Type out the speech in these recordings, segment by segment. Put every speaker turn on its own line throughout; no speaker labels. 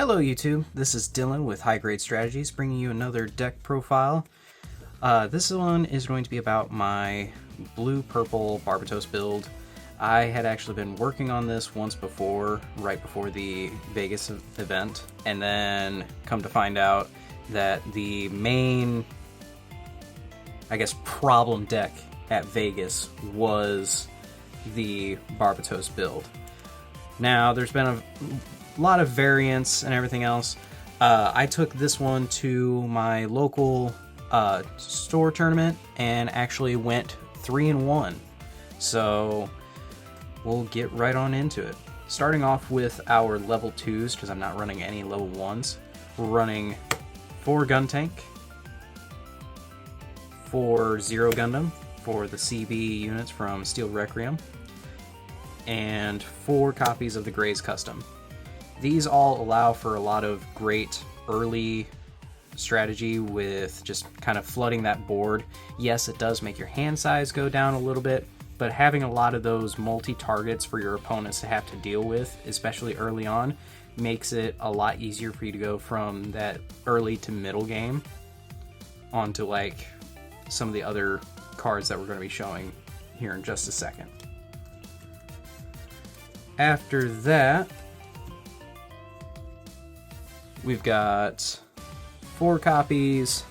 Hello YouTube, this is Dylan with High Grade Strategies bringing you another deck profile. This one is going to be about my blue-purple Barbatos build. I had actually been working on this once before, right before the Vegas event, and then come to find out that the main, I guess, problem deck at Vegas was the Barbatos build. Now, there's been a lot of variants and everything else. I took this one to my local store tournament and actually went 3-1. So we'll get right on into it. Starting off with our level 2s, because I'm not running any level 1s. We're running 4 gun tank, 4 Zero Gundam for the CB units from Steel Requiem, and 4 copies of the Grey's Custom. These all allow for a lot of great early strategy with just kind of flooding that board. Yes, it does make your hand size go down a little bit, but having a lot of those multi-targets for your opponents to have to deal with, especially early on, makes it a lot easier for you to go from that early to middle game onto like some of the other cards that we're going to be showing here in just a second. After that, we've got 4 copies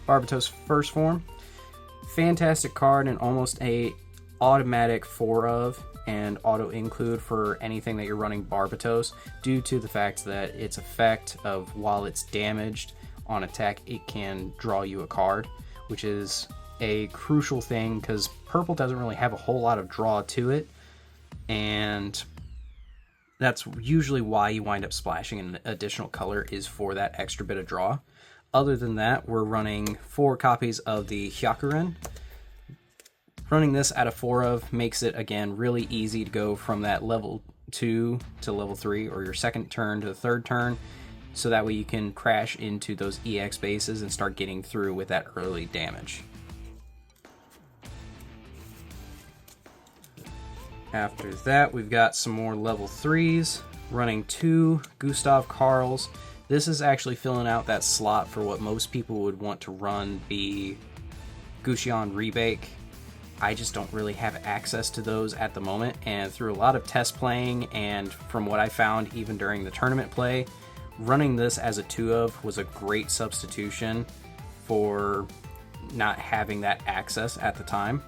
Barbatos First Form. Fantastic card and almost a automatic 4 of and auto include for anything that you're running Barbatos, due to the fact that its effect of while it's damaged on attack, it can draw you a card, which is a crucial thing because purple doesn't really have a whole lot of draw to it, and that's usually why you wind up splashing an additional color, is for that extra bit of draw. Other than that, we're running 4 copies of the Hyakuren. Running this out of 4 of makes it, again, really easy to go from that level 2 to level 3, or your second turn to the third turn, so that way you can crash into those EX bases and start getting through with that early damage. After that, we've got some more level 3s, running 2 Gustav Karls. This is actually filling out that slot for what most people would want to run the Gusion Rebake. I just don't really have access to those at the moment, and through a lot of test playing, and from what I found even during the tournament play, running this as a 2 of was a great substitution for not having that access at the time.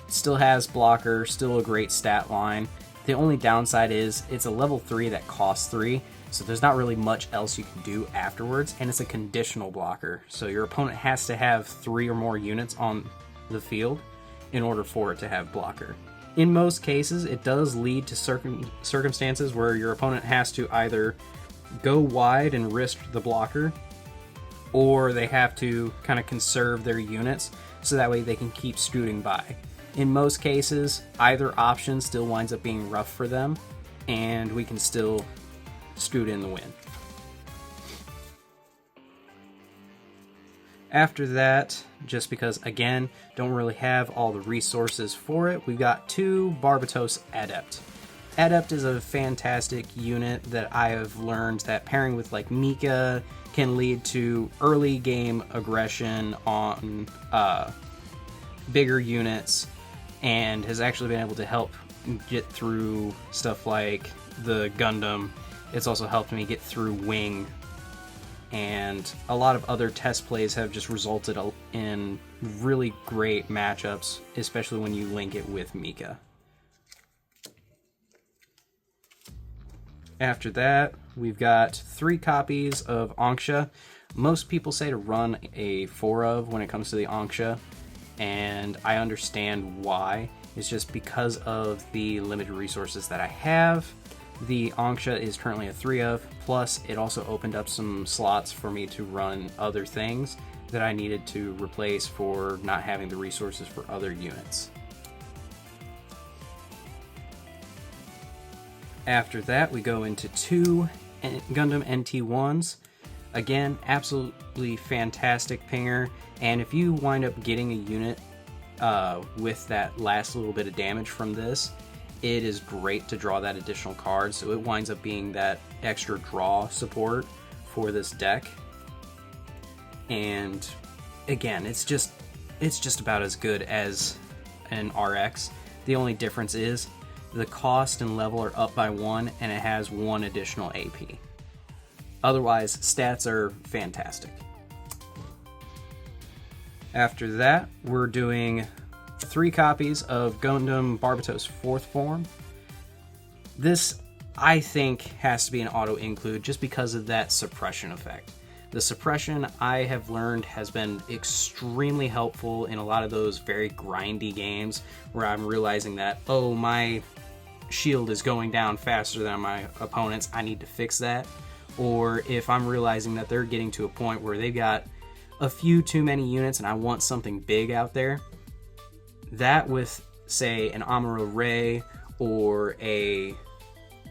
Still has blocker, still a great stat line. The only downside is it's a level 3 that costs 3, so there's not really much else you can do afterwards, and it's a conditional blocker, so your opponent has to have 3 or more units on the field in order for it to have blocker. In most cases, it does lead to circumstances where your opponent has to either go wide and risk the blocker, or they have to kind of conserve their units so that way they can keep scooting by. In most cases, either option still winds up being rough for them, and we can still scoot in the win. After that, just because, again, don't really have all the resources for it, we've got 2 Barbatos Adept. Adept is a fantastic unit that I have learned that pairing with like Mika can lead to early game aggression on bigger units, and has actually been able to help get through stuff like the Gundam. It's also helped me get through Wing, and a lot of other test plays have just resulted in really great matchups, especially when you link it with Mika. After that, we've got 3 copies of Anksha. Most people say to run a 4 of when it comes to the Anksha, and I understand why. It's just because of the limited resources that I have. The Anksha is currently a 3 of, plus it also opened up some slots for me to run other things that I needed to replace for not having the resources for other units. After that, we go into 2 Gundam NT1s. Again, absolutely fantastic pinger, and if you wind up getting a unit with that last little bit of damage from this, it is great to draw that additional card, so it winds up being that extra draw support for this deck. And again, it's just about as good as an RX. The only difference is the cost and level are up by 1, and it has 1 additional AP. Otherwise, stats are fantastic. After that, we're doing 3 copies of Gundam Barbatos 4th form. This, I think, has to be an auto-include just because of that suppression effect. The suppression, I have learned, has been extremely helpful in a lot of those very grindy games where I'm realizing that, oh, my shield is going down faster than my opponent's, I need to fix that. Or if I'm realizing that they're getting to a point where they've got a few too many units and I want something big out there, that with, say, an Amuro Ray or a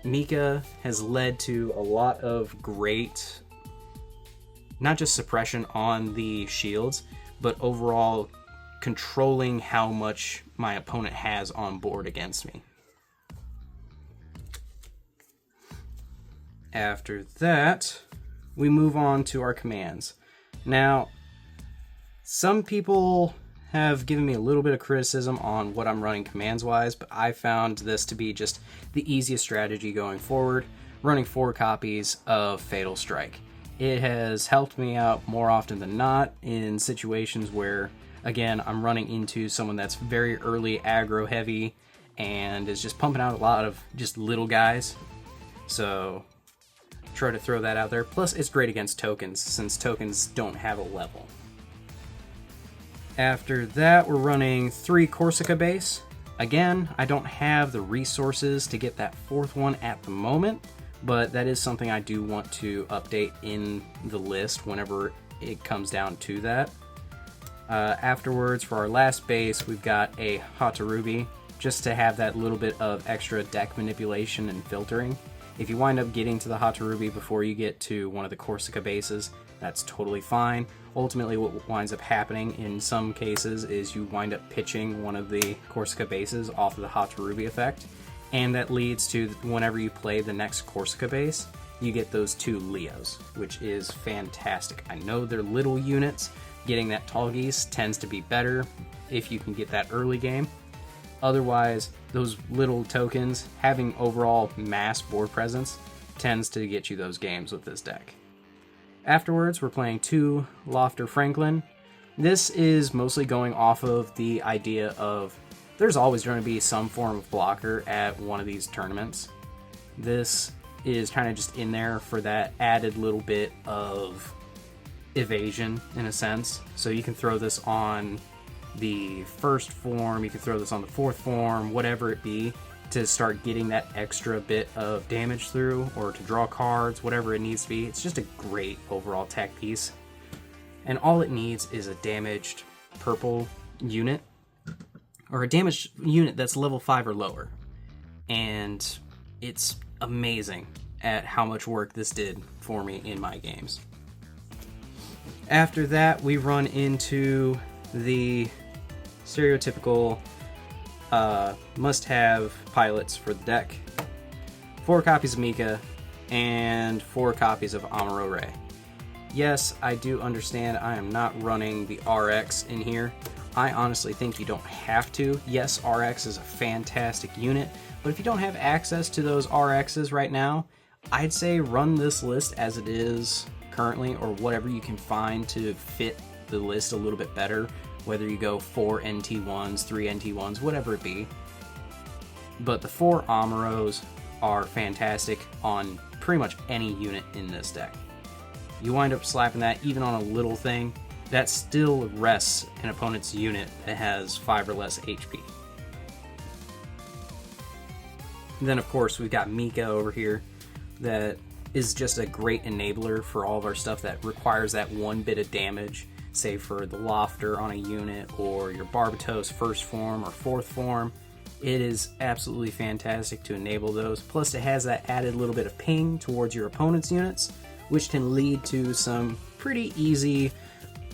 Mika has led to a lot of great, not just suppression on the shields, but overall controlling how much my opponent has on board against me. After that, we move on to our commands. Now, some people have given me a little bit of criticism on what I'm running commands-wise, but I found this to be just the easiest strategy going forward, running 4 copies of Fatal Strike. It has helped me out more often than not in situations where, again, I'm running into someone that's very early aggro heavy and is just pumping out a lot of just little guys. So try to throw that out there. Plus, it's great against tokens, since tokens don't have a level. After that, we're running 3 Corsica base. Again, I don't have the resources to get that 4th one at the moment, but that is something I do want to update in the list whenever it comes down to that. Afterwards, for our last base, we've got a Hatarubi, just to have that little bit of extra deck manipulation and filtering. If you wind up getting to the Hatarubi before you get to one of the Corsica bases, that's totally fine. Ultimately, what winds up happening in some cases is you wind up pitching one of the Corsica bases off of the Hatarubi effect, and that leads to whenever you play the next Corsica base, you get those 2 Leos, which is fantastic. I know they're little units. Getting that tall geese tends to be better if you can get that early game. Otherwise, those little tokens, having overall mass board presence, tends to get you those games with this deck. Afterwards, we're playing 2 Lofter Franklin. This is mostly going off of the idea of there's always going to be some form of blocker at one of these tournaments. This is kind of just in there for that added little bit of evasion, in a sense. So you can throw this on the 1st form, you can throw this on the 4th form, whatever it be, to start getting that extra bit of damage through, or to draw cards, whatever it needs to be. It's just a great overall tech piece. And all it needs is a damaged purple unit, or a damaged unit that's level 5 or lower. And it's amazing at how much work this did for me in my games. After that, we run into the stereotypical must-have pilots for the deck. 4 copies of Mika and 4 copies of Amuro Ray. Yes, I do understand I am not running the RX in here. I honestly think you don't have to. Yes, RX is a fantastic unit, but if you don't have access to those RXs right now, I'd say run this list as it is currently, or whatever you can find to fit the list a little bit better, whether you go 4 NT1s, 3 NT1s, whatever it be. But the 4 Amuros are fantastic on pretty much any unit in this deck. You wind up slapping that even on a little thing, that still rests an opponent's unit that has 5 or less HP. And then of course we've got Mika over here that is just a great enabler for all of our stuff that requires that 1 bit of damage, say for the Lofter on a unit, or your Barbatos 1st form or 4th form. It is absolutely fantastic to enable those. Plus it has that added little bit of ping towards your opponent's units, which can lead to some pretty easy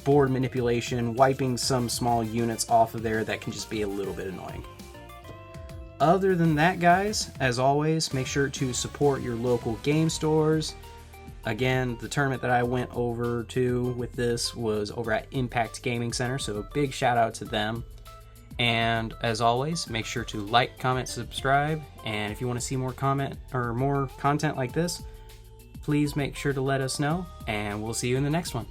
board manipulation, wiping some small units off of there that can just be a little bit annoying. Other than that, guys, as always, make sure to support your local game stores. Again, the tournament that I went over to with this was over at Impact Gaming Center, so a big shout out to them. And as always, make sure to like, comment, subscribe, and if you want to see more content like this, please make sure to let us know, and we'll see you in the next one.